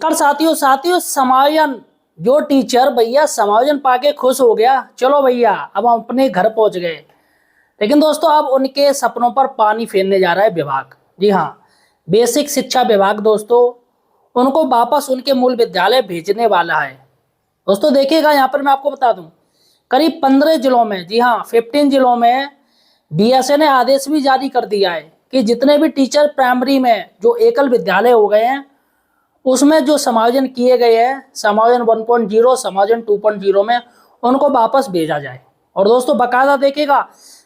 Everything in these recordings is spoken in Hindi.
कर साथियों साथियों समायोजन, जो टीचर भैया समायोजन पाके खुश हो गया, चलो भैया अब हम अपने घर पहुंच गए। लेकिन दोस्तों अब उनके सपनों पर पानी फेरने जा रहा है विभाग। जी हाँ, बेसिक शिक्षा विभाग दोस्तों उनको वापस उनके मूल विद्यालय भेजने वाला है। दोस्तों देखिएगा, यहाँ पर मैं आपको बता दूं, करीब 15 जिलों में, जी हाँ 15 जिलों में बीएसए ने आदेश भी जारी कर दिया है कि जितने भी टीचर प्राइमरी में जो एकल विद्यालय हो गए हैं उसमें जो समायोजन किए गए हैं, समायोजन 1.0 समायोजन 2.0 में, उनको वापस भेजा जाए। और दोस्तों बकायदा देखिएगा,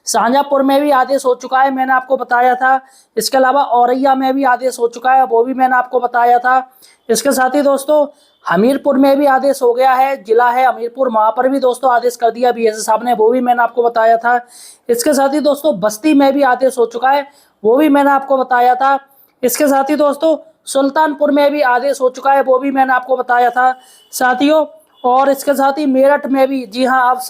शाहजहांपुर में भी आदेश हो चुका है, मैंने आपको बताया था। इसके अलावा औरैया में भी आदेश हो चुका है, वो भी मैंने आपको बताया था। इसके साथ ही दोस्तों हमीरपुर में भी आदेश हो गया है, जिला है हमीरपुर, वहां पर भी दोस्तों आदेश कर दिया बीएसए साहब ने, वो भी मैंने आपको बताया था। इसके साथ ही दोस्तों बस्ती में भी आदेश हो चुका है, वो भी मैंने आपको बताया था। इसके साथ ही दोस्तों सुल्तानपुर में भी आदेश हो चुका है, वो भी मैंने आपको बताया था साथियों। और इसके साथ ही मेरठ में भी, जी हाँ, अब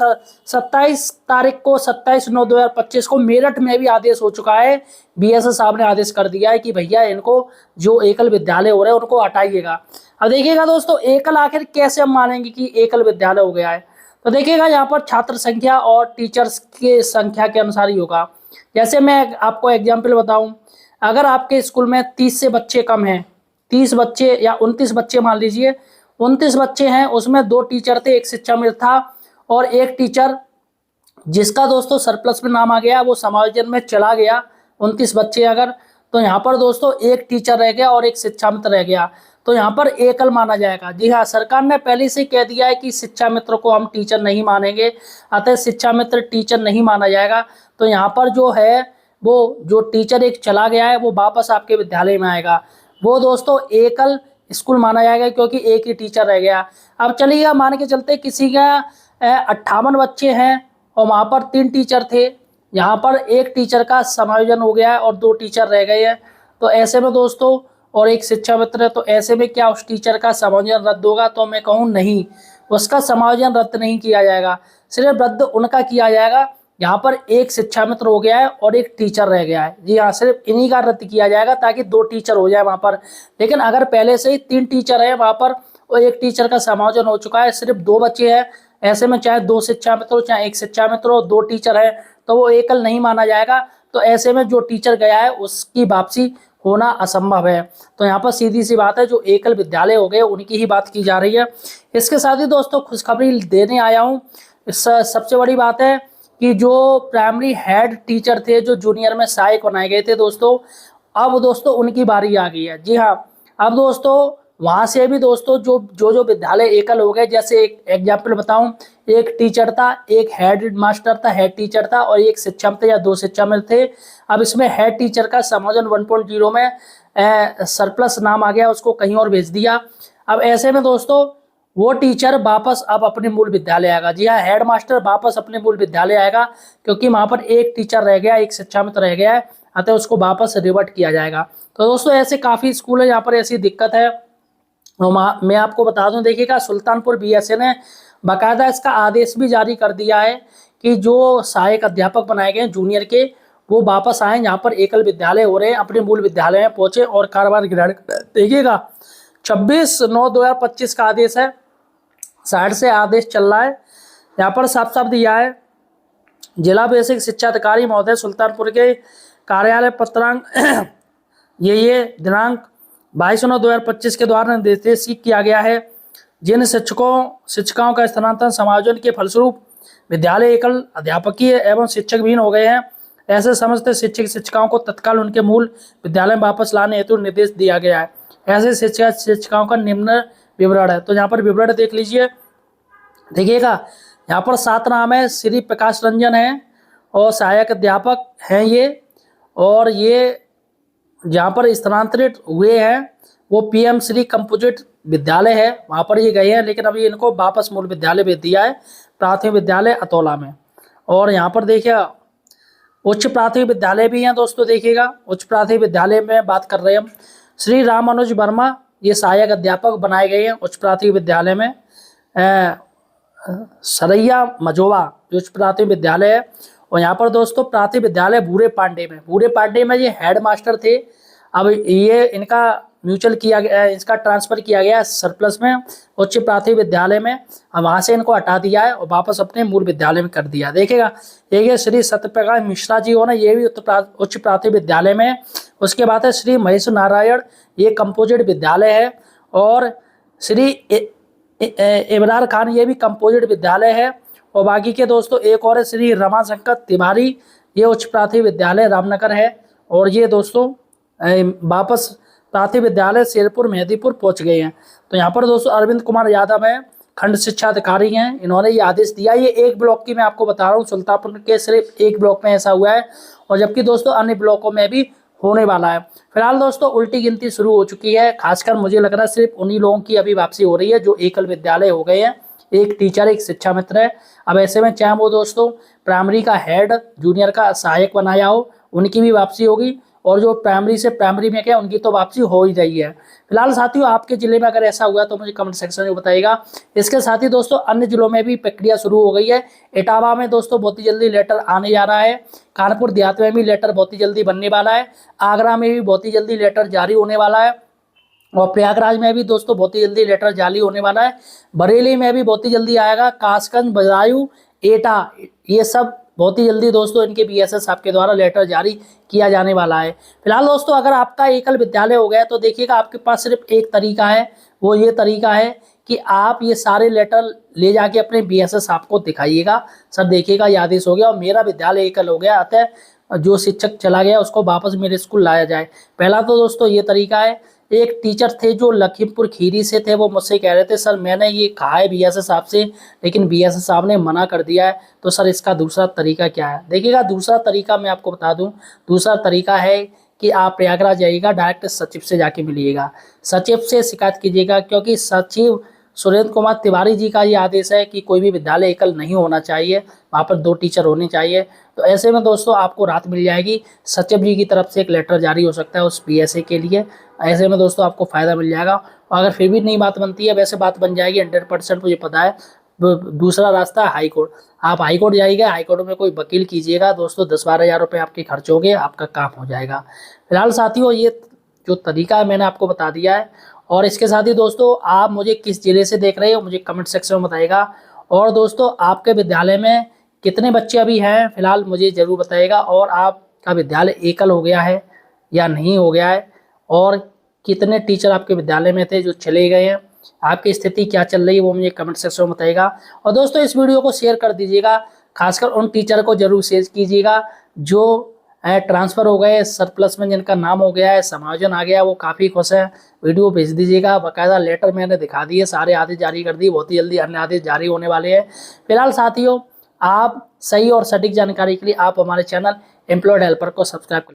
27 तारीख को 27/9/2025 को मेरठ में भी आदेश हो चुका है। बीएसए साहब ने आदेश कर दिया है कि भैया इनको जो एकल विद्यालय हो रहे हैं उनको हटाइएगा। अब देखिएगा दोस्तों, एकल आखिर कैसे हम मानेंगे कि एकल विद्यालय हो गया है? तो देखिएगा यहाँ पर छात्र संख्या और टीचर्स की संख्या के अनुसार ही होगा। जैसे मैं आपको एग्जाम्पल बताऊं, अगर आपके स्कूल में 30 से बच्चे कम हैं, 30 बच्चे या 29 बच्चे मान लीजिए, 29 बच्चे हैं, उसमें 2 टीचर थे, एक शिक्षा मित्र था और एक टीचर जिसका दोस्तों सरप्लस में नाम आ गया वो समायोजन में चला गया। 29 बच्चे अगर, तो यहाँ पर दोस्तों एक टीचर रह गया और एक शिक्षा मित्र रह गया, तो यहाँ पर एकल माना जाएगा। जी हाँ, सरकार ने पहले से कह दिया है कि शिक्षा मित्र को हम टीचर नहीं मानेंगे, अतः शिक्षा मित्र टीचर नहीं माना जाएगा। तो यहाँ पर जो है वो जो टीचर एक चला गया है वो वापस आपके विद्यालय में आएगा, वो दोस्तों एकल स्कूल माना जाएगा क्योंकि एक ही टीचर रह गया। अब चलिए मान के चलते किसी का 58 बच्चे हैं और वहाँ पर 3 टीचर थे, यहाँ पर एक टीचर का समायोजन हो गया है और 2 टीचर रह गए हैं, तो ऐसे में दोस्तों और एक शिक्षा मित्र है, तो ऐसे में क्या उस टीचर का समायोजन रद्द होगा? तो मैं कहूँ नहीं, उसका समायोजन रद्द नहीं किया जाएगा, सिर्फ रद्द उनका किया जाएगा यहाँ पर एक शिक्षा मित्र हो गया है और एक टीचर रह गया है। जी हाँ, सिर्फ इन्हीं का रद्द किया जाएगा ताकि 2 टीचर हो जाए वहाँ पर। लेकिन अगर पहले से ही 3 टीचर है वहाँ पर और एक टीचर का समायोजन हो चुका है, सिर्फ 2 बच्चे हैं, ऐसे में चाहे 2 शिक्षा मित्र हो चाहे एक शिक्षा मित्र हो, 2 टीचर है, तो वो एकल नहीं माना जाएगा। तो ऐसे में जो टीचर गया है उसकी वापसी होना असंभव है। तो यहाँ पर सीधी सी बात है, जो एकल विद्यालय हो गए उनकी ही बात की जा रही है। इसके साथ ही दोस्तों खुशखबरी देने आया हूँ। सबसे बड़ी बात है कि जो प्राइमरी हेड टीचर थे, जो जूनियर में सहायक बनाए गए थे दोस्तों, अब दोस्तों उनकी बारी आ गई है। जी हाँ, अब दोस्तों वहाँ से भी दोस्तों जो विद्यालय एकल हो गए, जैसे एक एग्जाम्पल बताऊं, एक टीचर था, एक हेड मास्टर था, हेड टीचर था और एक शिक्षा मित्र या 2 शिक्षा मित्र थे। अब इसमें हेड टीचर का समायोजन 1.0 में सरप्लस नाम आ गया, उसको कहीं और भेज दिया। अब ऐसे में दोस्तों वो टीचर वापस अब अपने मूल विद्यालय आएगा। जी हाँ, हेड मास्टर वापस अपने मूल विद्यालय आएगा क्योंकि वहाँ पर एक टीचर रह गया, एक शिक्षा मित्र रह गया है, अतः उसको वापस रिवर्ट किया जाएगा। तो दोस्तों ऐसे काफ़ी स्कूल है यहाँ पर ऐसी दिक्कत है। तो मैं आपको बता दूं, देखिएगा सुल्तानपुर बीएसए ने बाकायदा इसका आदेश भी जारी कर दिया है कि जो सहायक अध्यापक बनाए गए जूनियर के, वो वापस आए, यहाँ पर एकल विद्यालय हो रहे हैं, अपने मूल विद्यालय में पहुंचे और कार्यभार ग्रहण। देखिएगा 26/9/2025 का आदेश है, साइड से आदेश चल रहा है, यहाँ पर साफ साफ दिया है, जिला बेसिक शिक्षा अधिकारी महोदय सुल्तानपुर के कार्यालय पत्रांक ये दिनांक 22/9/2025 के द्वारा निर्देशित किया गया है। जिन शिक्षिकाओं का स्थानांतरण समायोजन के फलस्वरूप विद्यालय एकल अध्यापकीय एवं शिक्षक विहीन हो गए हैं, ऐसे समस्त शिक्षक शिक्षिकाओं को तत्काल उनके मूल विद्यालय में वापस लाने हेतु निर्देश दिया गया है। ऐसे शिक्षक शिक्षिकाओं का निम्न विवरण है, तो यहाँ पर विवरण देख लीजिए। देखिएगा यहाँ पर 7 नाम है, श्री प्रकाश रंजन है और सहायक अध्यापक हैं ये, और ये जहाँ पर स्थानांतरित हुए हैं वो पीएम श्री कंपोजिट विद्यालय है, वहाँ पर ये गए हैं, लेकिन अभी इनको वापस मूल विद्यालय भेज दिया है, प्राथमिक विद्यालय अतौला में। और यहाँ पर देखिए उच्च प्राथमिक विद्यालय भी हैं दोस्तों। देखिएगा उच्च प्राथमिक विद्यालय में बात कर रहे हैं हम, श्री राम अनुज वर्मा ये सहायक अध्यापक बनाए गए हैं उच्च प्राथमिक विद्यालय में। सरैया मझोवा जो उच्च प्राथमिक विद्यालय है, और यहाँ पर दोस्तों प्राथमिक विद्यालय भूरे पांडे में ये हेड मास्टर थे। अब ये इनका म्यूचुअल किया गया, इसका ट्रांसफर किया गया सरप्लस में उच्च प्राथमिक विद्यालय में, और वहाँ से इनको हटा दिया है और वापस अपने मूल विद्यालय में कर दिया। देखिएगा ये श्री सत्यप्रकाश मिश्रा जी हो ना, ये भी उच्च प्राथमिक विद्यालय में है। उसके बाद है श्री महेश नारायण, ये कंपोजिट विद्यालय है। और श्री इमरान खान, ये भी कंपोजिट विद्यालय है। और बाकी के दोस्तों एक और है श्री रमाशंकर तिवारी, ये उच्च प्राथमिक विद्यालय रामनगर है। और ये दोस्तों वापस प्राथमिक विद्यालय शेरपुर मेहदीपुर पहुंच गए हैं। तो यहाँ पर दोस्तों अरविंद कुमार यादव है, खंड शिक्षा अधिकारी हैं, इन्होंने ये आदेश दिया। ये एक ब्लॉक की मैं आपको बता रहा हूँ, सुल्तानपुर के सिर्फ एक ब्लॉक में ऐसा हुआ है, और जबकि दोस्तों अन्य ब्लॉकों में भी होने वाला है। फिलहाल दोस्तों उल्टी गिनती शुरू हो चुकी है, खासकर मुझे लग रहा है सिर्फ उन्हीं लोगों की अभी वापसी हो रही है जो एकल विद्यालय हो गए हैं, एक टीचर एक शिक्षा मित्र है। अब ऐसे में चाहे वो दोस्तों प्राइमरी का हेड, जूनियर का सहायक बनाया हो, उनकी भी वापसी होगी, और जो प्राइमरी से प्राइमरी में क्या उनकी तो वापसी हो ही रही है। फिलहाल साथियों आपके जिले में अगर ऐसा हुआ तो मुझे कमेंट सेक्शन में बताइएगा। इसके साथ ही दोस्तों अन्य जिलों में भी प्रक्रिया शुरू हो गई है। इटावा में दोस्तों बहुत ही जल्दी लेटर आने जा रहा है, कानपुर देहात में भी लेटर बहुत ही जल्दी बनने वाला है, आगरा में भी बहुत ही जल्दी लेटर जारी होने वाला है, और प्रयागराज में भी दोस्तों बहुत ही जल्दी लेटर जारी होने वाला है, बरेली में भी बहुत ही जल्दी आएगा, कासगंज, बदायूं, एटा, ये सब बहुत ही जल्दी दोस्तों इनके बीएसएस आपके द्वारा लेटर जारी किया जाने वाला है। फिलहाल दोस्तों अगर आपका एकल विद्यालय हो गया तो देखिएगा आपके पास सिर्फ एक तरीका है, वो ये तरीका है कि आप ये सारे लेटर ले जाके अपने बीएसएस आपको दिखाइएगा, सर देखिएगा ये आदेश हो गया और मेरा विद्यालय एकल हो गया, अतः जो शिक्षक चला गया उसको वापस मेरे स्कूल लाया जाए। पहला तो दोस्तों ये तरीका है। एक टीचर थे जो लखीमपुर खीरी से थे, वो मुझसे कह रहे थे सर मैंने ये कहा है बीएसएस साहब से, लेकिन बीएसएस साहब ने मना कर दिया है, तो सर इसका दूसरा तरीका क्या है। देखिएगा दूसरा तरीका मैं आपको बता दूं, दूसरा तरीका है कि आप प्रयागराज जाइएगा, डायरेक्ट सचिव से जाके मिलिएगा, सचिव से शिकायत कीजिएगा, क्योंकि सचिव सुरेंद्र कुमार तिवारी जी का ये आदेश है कि कोई भी विद्यालय एकल नहीं होना चाहिए, वहाँ पर 2 टीचर होने चाहिए। तो ऐसे में दोस्तों आपको राहत मिल जाएगी, सचिव जी की तरफ से एक लेटर जारी हो सकता है उस पीएसए के लिए, ऐसे में दोस्तों आपको फ़ायदा मिल जाएगा। और अगर फिर भी नहीं बात बनती है, वैसे बात बन जाएगी 100% मुझे पता है। दूसरा रास्ता है हाई कोर्ट, आप हाई कोर्ट जाइएगा, हाई कोर्ट में कोई वकील कीजिएगा दोस्तों, 10-12 हज़ार रुपये आपके खर्च होंगे, आपका काम हो जाएगा। फिलहाल साथियों ये जो तरीका है मैंने आपको बता दिया है। और इसके साथ ही दोस्तों आप मुझे किस जिले से देख रहे हो मुझे कमेंट सेक्शन में बताइएगा, और दोस्तों आपके विद्यालय में कितने बच्चे अभी हैं फिलहाल मुझे ज़रूर बताइएगा, और आपका विद्यालय एकल हो गया है या नहीं हो गया है, और कितने टीचर आपके विद्यालय में थे जो चले गए हैं, आपकी स्थिति क्या चल रही है वो मुझे कमेंट सेक्शन में बताइएगा। और दोस्तों इस वीडियो को शेयर कर दीजिएगा, खासकर उन टीचर को जरूर शेयर कीजिएगा जो ट्रांसफ़र हो गए सरप्लस में, जिनका नाम हो गया है, समायोजन आ गया, वो काफ़ी खुश है। वीडियो भेज दीजिएगा, बाकायदा लेटर मैंने दिखा दिए, सारे आदेश जारी कर दिए, बहुत ही जल्दी अन्य आदेश जारी होने वाले हैं। फिलहाल साथियों आप सही और सटीक जानकारी के लिए आप हमारे चैनल एम्प्लॉयड हेल्पर को सब्सक्राइब